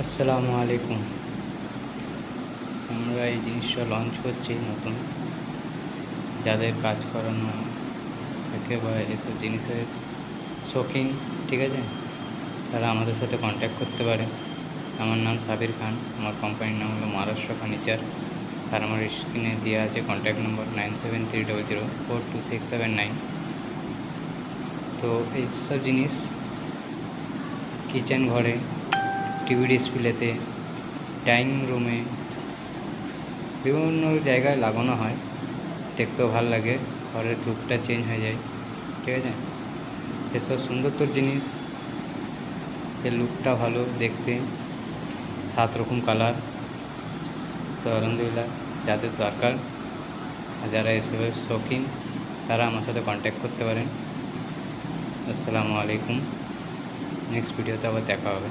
আসসালামু আলাইকুম। আমরা এই জিনিসটা লঞ্চ করছি নতুন। যাদের কাজ করানো একেবারে এসব জিনিসের শৌখিন, ঠিক আছে, তারা আমাদের সাথে কন্ট্যাক্ট করতে পারে। আমার নাম সাবির খান, আমার কোম্পানির নাম হলো মহারাষ্ট্র ফার্নিচার। আর আমার স্ক্রিনে দেওয়া আছে কন্ট্যাক্ট নম্বর 9730042679। তো এইসব জিনিস কিচেন ঘরে, টিভি ডিসপ্লেতে, ডাইনিং রুমে, বিভিন্ন জায়গায় লাগানো হয়। দেখতেও ভালো লাগে, ঘরের লুকটা চেঞ্জ হয়ে যায়, ঠিক আছে। এসব সুন্দর জিনিস, এর লুকটা ভালো দেখতে, 7 রকম কালার। তো আলহামদুলিল্লাহ, যাদের দরকার আর যারা এসবের শৌখিন তারা আমার সাথে কন্ট্যাক্ট করতে পারেন। আসসালামু আলাইকুম। নেক্সট ভিডিওতে আবার দেখা হবে।